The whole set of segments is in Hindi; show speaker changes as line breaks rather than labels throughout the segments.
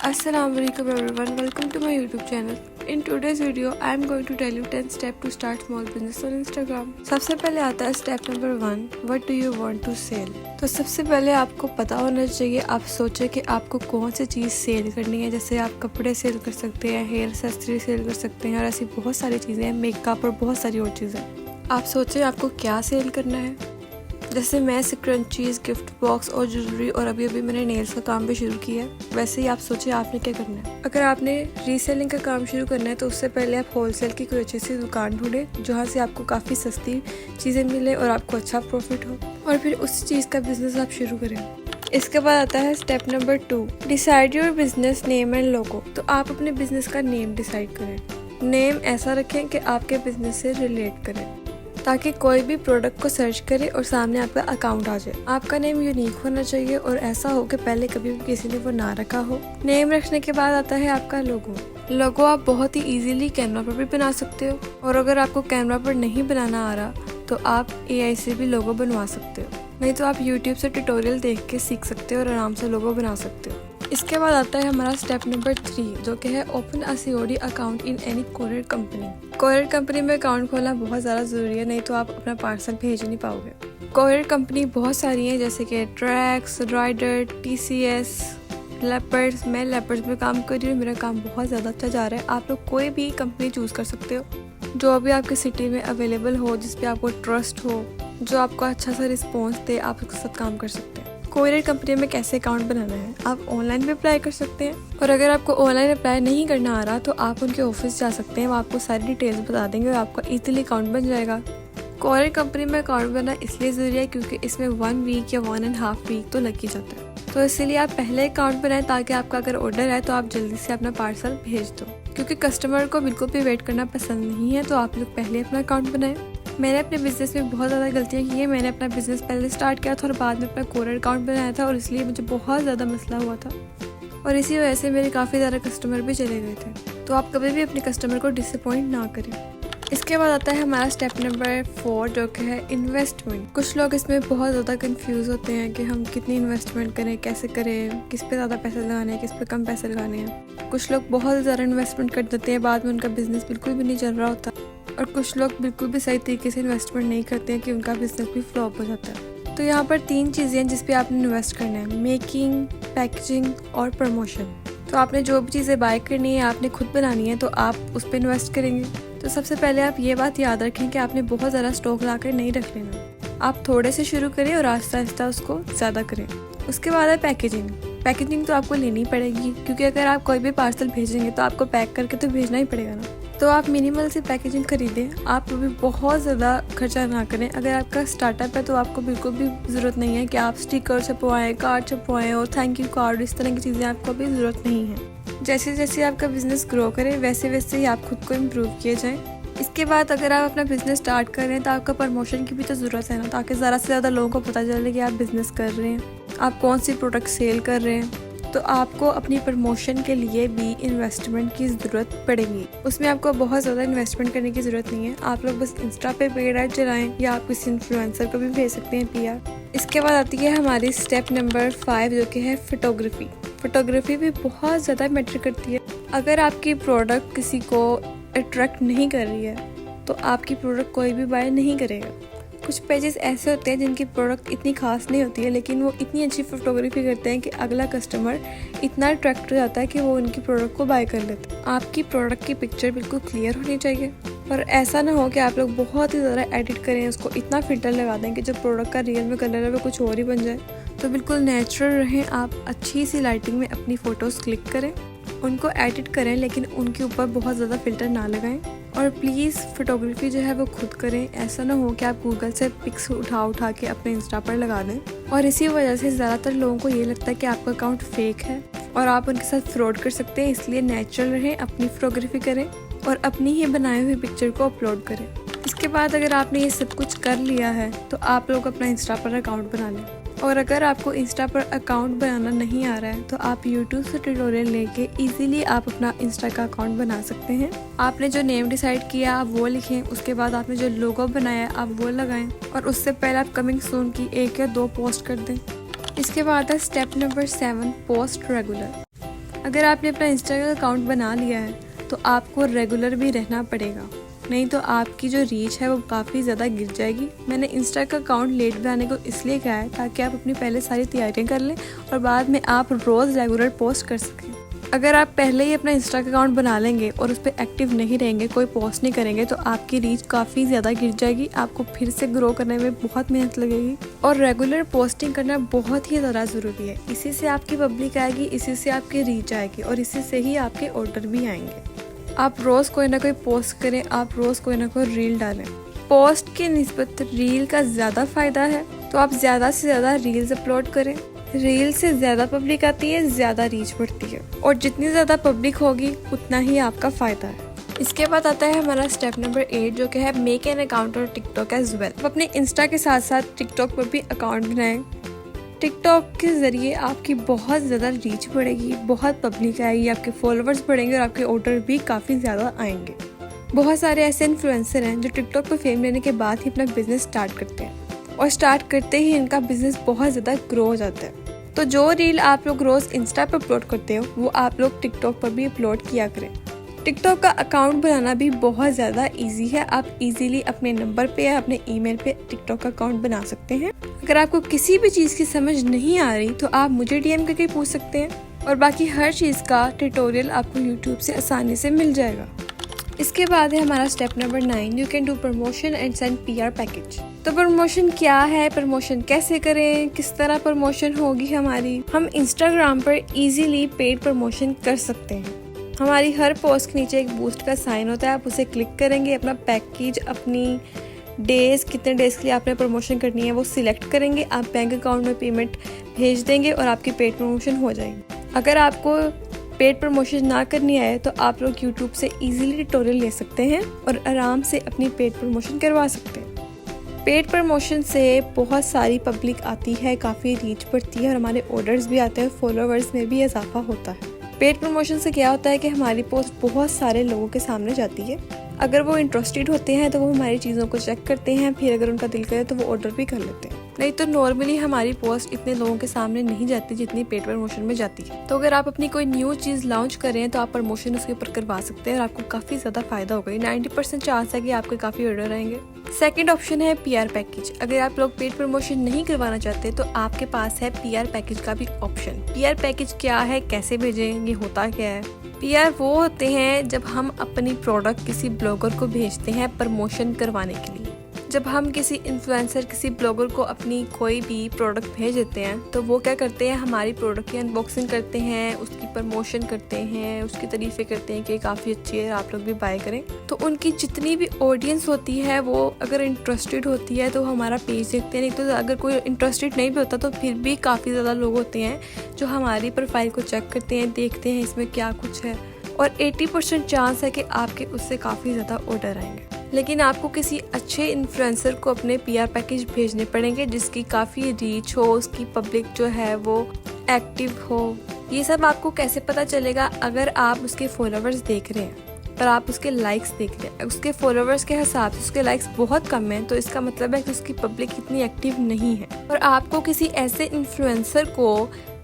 Assalamualaikum everyone, welcome to my YouTube channel. In today's video, I am going to tell you 10 steps to start small business on Instagram. सबसे पहले आता है step number 1, What do you want to sell? तो सबसे पहले आपको पता होना चाहिए, आप सोचें कि आपको कौन सी चीज़ सेल करनी है। जैसे आप कपड़े सेल कर सकते हैं, हेयर एक्सेसरी सेल कर सकते हैं और ऐसी बहुत सारी चीज़ें हैं, मेकअप और बहुत सारी और चीज़ें। आप सोचें आपको क्या सेल करना है। जैसे मैं स्क्रंचीज, गिफ्ट बॉक्स और ज्वेलरी और अभी मैंने नेल्स का काम भी शुरू किया है। वैसे ही आप सोचिए आपने क्या करना है। अगर आपने रीसेलिंग का काम शुरू करना है तो उससे पहले आप होलसेल की कोई अच्छी सी दुकान ढूंढें जहाँ से आपको काफ़ी सस्ती चीज़ें मिले और आपको अच्छा प्रॉफिट हो, और फिर उस चीज़ का बिजनेस आप शुरू करें। इसके बाद आता है step number 2, decide your business name and logo. तो आप अपने बिजनेस का नेम डिसाइड करें। नेम ऐसा रखें कि आपके बिजनेस से रिलेट करें, ताकि कोई भी प्रोडक्ट को सर्च करे और सामने आपका अकाउंट आ जाए। आपका नेम यूनिक होना चाहिए और ऐसा हो कि पहले कभी भी किसी ने वो ना रखा हो। नेम रखने के बाद आता है आपका लोगो। लोगो आप बहुत ही इजीली कैनवा पर भी बना सकते हो, और अगर आपको कैनवा पर नहीं बनाना आ रहा तो आप AI से भी लोगो बनवा सकते हो, नहीं तो आप YouTube से ट्यूटोरियल देख के सीख सकते हो और आराम से लोगो बना सकते हो। इसके बाद आता है हमारा स्टेप नंबर 3, जो कि है open a COD account in any courier company. Courier company में अकाउंट खोलना बहुत ज़्यादा ज़रूरी है, नहीं तो आप अपना पार्सल भेज नहीं पाओगे। कोरियर कंपनी बहुत सारी हैं, जैसे कि ट्रैक्स, राइडर, TCS, लेपर्ड्स। मैं लेपर्ड्स में काम कर रही हूँ, मेरा काम बहुत ज़्यादा अच्छा जा रहा है। आप लोग कोई भी कंपनी चूज़ कर सकते हो जो अभी आपके सिटी में अवेलेबल हो, जिस पे आपको ट्रस्ट हो, जो आपको अच्छा सा रिस्पॉन्स दे, आप उसके साथ काम कर सकते हैं। कोरियर कंपनी में कैसे अकाउंट बनाना है, आप ऑनलाइन भी अप्लाई कर सकते हैं, और अगर आपको ऑनलाइन अप्लाई नहीं करना आ रहा तो आप उनके ऑफिस जा सकते हैं। वो आपको सारी डिटेल्स बता देंगे और आपका इजीली अकाउंट बन जाएगा। कोरियर कंपनी में अकाउंट बनना इसलिए ज़रूरी है क्योंकि इसमें 1 वीक या 1.5 वीक तो लग ही जाता है। तो इसीलिए आप पहले अकाउंट बनाएं, ताकि आपका अगर ऑर्डर है तो आप जल्दी से अपना पार्सल भेज दो, क्योंकि कस्टमर को बिल्कुल भी वेट करना पसंद नहीं है। तो आप लोग पहले अपना अकाउंट बनाएं। मैंने अपने बिज़नेस में बहुत ज़्यादा गलतियाँ की हैं। मैंने अपना बिज़नेस पहले स्टार्ट किया था और बाद में अपना कोरियर अकाउंट बनाया था, और इसलिए मुझे बहुत ज़्यादा मसला हुआ था, और इसी वजह से मेरे काफ़ी ज़्यादा कस्टमर भी चले गए थे। तो आप कभी भी अपने कस्टमर को डिसअपॉइंट ना करें। इसके बाद आता है हमारा स्टेप नंबर 4, जो कि है इन्वेस्टमेंट। कुछ लोग इसमें बहुत ज़्यादा कंफ्यूज होते हैं कि हम कितनी इन्वेस्टमेंट करें, कैसे करें, किस पे ज़्यादा पैसे लगाने हैं, किस पे कम पैसे लगाने हैं। कुछ लोग बहुत ज़्यादा इन्वेस्टमेंट कर देते हैं, बाद में उनका बिजनेस बिल्कुल भी नहीं चल रहा होता, और कुछ लोग बिल्कुल भी सही तरीके से इन्वेस्टमेंट नहीं करते हैं कि उनका बिजनेस भी फ्लॉप हो जाता है। तो यहाँ पर 3 चीज़ें हैं जिस पे आपने इन्वेस्ट करना है: मेकिंग, पैकेजिंग और प्रमोशन। तो आपने जो भी चीज़ें बाय करनी है, आपने खुद बनानी है, तो आप उस पर इन्वेस्ट करेंगे। तो सबसे पहले आप ये बात याद रखें कि आपने बहुत ज़्यादा स्टॉक ला कर नहीं रख लेना। आप थोड़े से शुरू करें और आहिस्ता आहिस्ता उसको ज़्यादा करें। उसके बाद है पैकेजिंग। पैकेजिंग तो आपको लेनी पड़ेगी, क्योंकि अगर आप कोई भी पार्सल भेजेंगे तो आपको पैक करके तो भेजना ही पड़ेगा ना। तो आप मिनिमल से पैकेजिंग खरीदें। आप भी बहुत ज़्यादा खर्चा ना करें। अगर आपका स्टार्टअप है तो आपको बिल्कुल भी ज़रूरत नहीं है कि आप स्टिकर छपवाएं, कार्ड छपवाएं और थैंक यू कार्ड, इस तरह की चीज़ें आपको भी ज़रूरत नहीं है। जैसे जैसे आपका बिज़नेस ग्रो करे वैसे वैसे ही आप खुद को इम्प्रूव किए जाएं। इसके बाद अगर आप अपना बिज़नेस स्टार्ट कर रहे हैं तो आपका प्रमोशन की भी तो ज़रूरत है ना, ताकि ज़्यादा से ज़्यादा लोगों को पता चले कि आप बिज़नेस कर रहे हैं, आप कौन सी प्रोडक्ट सेल कर रहे हैं। तो आपको अपनी प्रमोशन के लिए भी इन्वेस्टमेंट की ज़रूरत पड़ेगी। उसमें आपको बहुत ज़्यादा इन्वेस्टमेंट करने की ज़रूरत नहीं है। आप लोग बस इंस्टा पे पेड ऐड चलाएं, या आप किसी इन्फ्लुएंसर को भी भेज सकते हैं PR। इसके बाद आती है हमारी स्टेप नंबर 5, जो कि है फोटोग्राफी। फोटोग्राफी भी बहुत ज़्यादा मैटर करती है। अगर आपकी प्रोडक्ट किसी को अट्रैक्ट नहीं कर रही है तो आपकी प्रोडक्ट कोई भी बाय नहीं करेगा। कुछ पेजेस ऐसे होते हैं जिनकी प्रोडक्ट इतनी खास नहीं होती है, लेकिन वो इतनी अच्छी फोटोग्राफी करते हैं कि अगला कस्टमर इतना अट्रैक्ट हो जाता है कि वो उनकी प्रोडक्ट को बाय कर लेता है। आपकी प्रोडक्ट की पिक्चर बिल्कुल क्लियर होनी चाहिए, और ऐसा ना हो कि आप लोग बहुत ही ज़्यादा एडिट करें, उसको इतना फिल्टर लगा दें कि जो प्रोडक्ट का रियल में कलर है वो कुछ और ही बन जाए। तो बिल्कुल नेचुरल रहें। आप अच्छी सी लाइटिंग में अपनी फ़ोटोज़ क्लिक करें, उनको एडिट करें, लेकिन उनके ऊपर बहुत ज़्यादा फ़िल्टर ना लगाएं। और प्लीज़ फोटोग्राफी जो है वो खुद करें। ऐसा ना हो कि आप गूगल से पिक्स उठा के अपने इंस्टा पर लगा दें, और इसी वजह से ज़्यादातर लोगों को ये लगता है कि आपका अकाउंट फेक है और आप उनके साथ फ्रॉड कर सकते हैं। इसलिए नेचुरल रहें, अपनी फोटोग्राफी करें और अपनी ही बनाई हुई पिक्चर को अपलोड करें। इसके बाद अगर आपने ये सब कुछ कर लिया है तो आप लोग अपना इंस्टा पर अकाउंट बना लें। और अगर आपको इंस्टा पर अकाउंट बनाना नहीं आ रहा है तो आप यूट्यूब से ट्यूटोरियल लेके इजीली आप अपना इंस्टा का अकाउंट बना सकते हैं। आपने जो नेम डिसाइड किया आप वो लिखें, उसके बाद आपने जो लोगो बनाया आप वो लगाएं, और उससे पहले आप कमिंग सून की 1 या 2 पोस्ट कर दें। इसके बाद है स्टेप नंबर 7, पोस्ट रेगुलर। अगर आपने अपना इंस्टा का अकाउंट बना लिया है तो आपको रेगुलर भी रहना पड़ेगा, नहीं तो आपकी जो रीच है वो काफ़ी ज़्यादा गिर जाएगी। मैंने इंस्टा का अकाउंट लेट बनाने को इसलिए कहा है ताकि आप अपनी पहले सारी तैयारियां कर लें और बाद में आप रोज़ रेगुलर पोस्ट कर सकें। अगर आप पहले ही अपना इंस्टा का अकाउंट बना लेंगे और उस पर एक्टिव नहीं रहेंगे, कोई पोस्ट नहीं करेंगे, तो आपकी रीच काफ़ी ज़्यादा गिर जाएगी। आपको फिर से ग्रो करने में बहुत मेहनत लगेगी और रेगुलर पोस्टिंग करना बहुत ही ज़्यादा ज़रूरी है। इसी से आपकी पब्लिक आएगी, इसी से आपकी रीच आएगी और इसी से ही आपके ऑर्डर भी आएंगे। आप रोज़ कोई ना कोई पोस्ट करें, आप रोज़ कोई ना कोई रील डालें। पोस्ट की निस्बत रील का ज़्यादा फ़ायदा है, तो आप ज़्यादा से ज़्यादा रील्स अपलोड करें। रील से ज़्यादा पब्लिक आती है, ज़्यादा रीच बढ़ती है और जितनी ज़्यादा पब्लिक होगी उतना ही आपका फ़ायदा है। इसके बाद आता है हमारा स्टेप नंबर 8, जो कि है मेक एन अकाउंट और टिकटॉक एज वेल। आप अपने इंस्टा के साथ साथ टिकटॉक पर भी अकाउंट बनाएं। टिकटॉक के ज़रिए आपकी बहुत ज़्यादा रीच बढ़ेगी, बहुत पब्लिक आएगी, आपके फॉलोअर्स बढ़ेंगे और आपके ऑर्डर भी काफ़ी ज़्यादा आएंगे। बहुत सारे ऐसे इन्फ्लुएंसर हैं जो टिकटॉक पर फेम लेने के बाद ही अपना बिजनेस स्टार्ट करते हैं और स्टार्ट करते ही इनका बिजनेस बहुत ज़्यादा ग्रो हो जाता है। तो जो रील आप लोग रोज़ इंस्टा पर अपलोड करते हो वो आप लोग टिकटॉक पर भी अपलोड किया करें। टिकटॉक का अकाउंट बनाना भी बहुत ज़्यादा इजी है। आप इजीली अपने नंबर पे या अपने ईमेल पे टिकटॉक का अकाउंट बना सकते हैं। अगर आपको किसी भी चीज़ की समझ नहीं आ रही तो आप मुझे डीएम करके पूछ सकते हैं और बाकी हर चीज़ का ट्यूटोरियल आपको यूट्यूब से आसानी से मिल जाएगा। इसके बाद है हमारा step number 9, you can do promotion and send PR package. तो प्रमोशन क्या है, प्रमोशन कैसे करें, किस तरह प्रमोशन होगी हमारी। हम इंस्टाग्राम पर इजीली पेड प्रमोशन कर सकते हैं। हमारी हर पोस्ट के नीचे एक बूस्ट का साइन होता है, आप उसे क्लिक करेंगे, अपना पैकेज, अपनी डेज, कितने डेज के लिए आपने प्रमोशन करनी है वो सिलेक्ट करेंगे, आप बैंक अकाउंट में पेमेंट भेज देंगे और आपकी पेड प्रमोशन हो जाएगी। अगर आपको पेड प्रमोशन ना करनी आए तो आप लोग यूट्यूब से इजीली ट्यूटोरियल ले सकते हैं और आराम से अपनी पेड प्रमोशन करवा सकते हैं। पेड प्रमोशन से बहुत सारी पब्लिक आती है, काफ़ी रीच बढ़ती है और हमारे ऑर्डर्स भी आते हैं, फॉलोअर्स में भी इजाफा होता है। पेड प्रमोशन से क्या होता है कि हमारी पोस्ट बहुत सारे लोगों के सामने जाती है। अगर वो इंटरेस्टेड होते हैं तो वो हमारी चीज़ों को चेक करते हैं, फिर अगर उनका दिल करे तो वो ऑर्डर भी कर लेते हैं। नहीं तो नॉर्मली हमारी पोस्ट इतने लोगों के सामने नहीं जाती जितनी पेड प्रमोशन में जाती है। तो अगर आप अपनी कोई न्यू चीज़ लॉन्च कर रहे हैं तो आप प्रमोशन उसके ऊपर करवा सकते हैं और आपको काफ़ी ज़्यादा फायदा होगा। 90% चांस है कि आपके काफ़ी ऑर्डर आएंगे। सेकंड ऑप्शन है PR पैकेज। अगर आप लोग पेड प्रमोशन नहीं करवाना चाहते तो आपके पास है PR पैकेज का भी ऑप्शन। PR पैकेज क्या है, कैसे भेजें, ये होता क्या है। PR वो होते हैं जब हम अपनी प्रोडक्ट किसी ब्लॉगर को भेजते हैं प्रमोशन करवाने के लिए। जब हम किसी इन्फ्लुएंसर, किसी ब्लॉगर को अपनी कोई भी प्रोडक्ट भेज देते हैं तो वो क्या करते हैं, हमारी प्रोडक्ट की अनबॉक्सिंग करते हैं, उसकी प्रमोशन करते हैं, उसकी तारीफ़ें करते हैं कि काफ़ी अच्छी है, आप लोग भी बाय करें। तो उनकी जितनी भी ऑडियंस होती है वो अगर इंटरेस्टेड होती है तो हमारा पेज देखते हैं, नहीं तो अगर कोई इंटरेस्टेड नहीं भी होता तो फिर भी काफ़ी ज़्यादा लोग होते हैं जो हमारी प्रोफाइल को चेक करते हैं, देखते हैं इसमें क्या कुछ है और 80% चांस है कि आपके उससे काफ़ी ज़्यादा ऑर्डर आएंगे। लेकिन आपको किसी अच्छे इन्फ्लुएंसर को अपने PR पैकेज भेजने पड़ेंगे जिसकी काफ़ी रीच हो, उसकी पब्लिक जो है वो एक्टिव हो। ये सब आपको कैसे पता चलेगा, अगर आप उसके फॉलोअर्स देख रहे हैं पर आप उसके लाइक्स देख रहे हैं, उसके फॉलोअर्स के हिसाब से उसके लाइक्स बहुत कम हैं तो इसका मतलब है कि उसकी पब्लिक इतनी एक्टिव नहीं है। और आपको किसी ऐसे इन्फ्लुएंसर को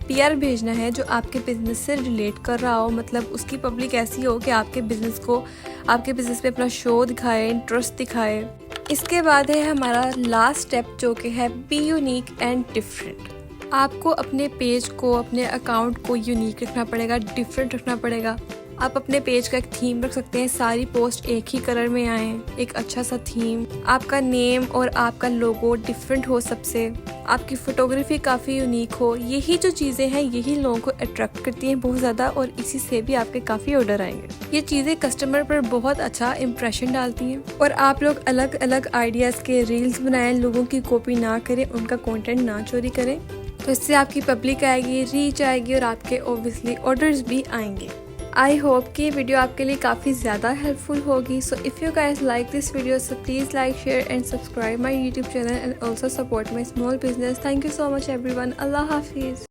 PR भेजना है जो आपके बिजनेस से रिलेट कर रहा हो, मतलब उसकी पब्लिक ऐसी हो कि आपके बिजनेस पे अपना शो दिखाए, इंटरेस्ट दिखाए। इसके बाद है हमारा लास्ट स्टेप जो कि है बी यूनिक एंड डिफरेंट। आपको अपने पेज को, अपने अकाउंट को यूनिक रखना पड़ेगा, डिफरेंट रखना पड़ेगा। आप अपने पेज का एक थीम रख सकते हैं, सारी पोस्ट एक ही कलर में आए, एक अच्छा सा थीम, आपका नेम और आपका लोगो डिफरेंट हो सबसे, आपकी फोटोग्राफी काफ़ी यूनिक हो। यही जो चीज़ें हैं यही लोगों को अट्रैक्ट करती हैं बहुत ज़्यादा और इसी से भी आपके काफ़ी ऑर्डर आएंगे। ये चीज़ें कस्टमर पर बहुत अच्छा इंप्रेशन डालती हैं। और आप लोग अलग अलग आइडियाज़ के रील्स बनाएं, लोगों की कॉपी ना करें, उनका कंटेंट ना चोरी करें, तो इससे आपकी पब्लिक आएगी, रीच आएगी और आपके ऑब्वियसली ऑर्डर्स भी आएंगे। आई होप कि ये वीडियो आपके लिए काफ़ी ज़्यादा हेल्पफुल होगी। So if you guys like this video so please like, share and subscribe my YouTube channel and also support my small business. Thank you so much everyone. अल्लाह हाफिज़।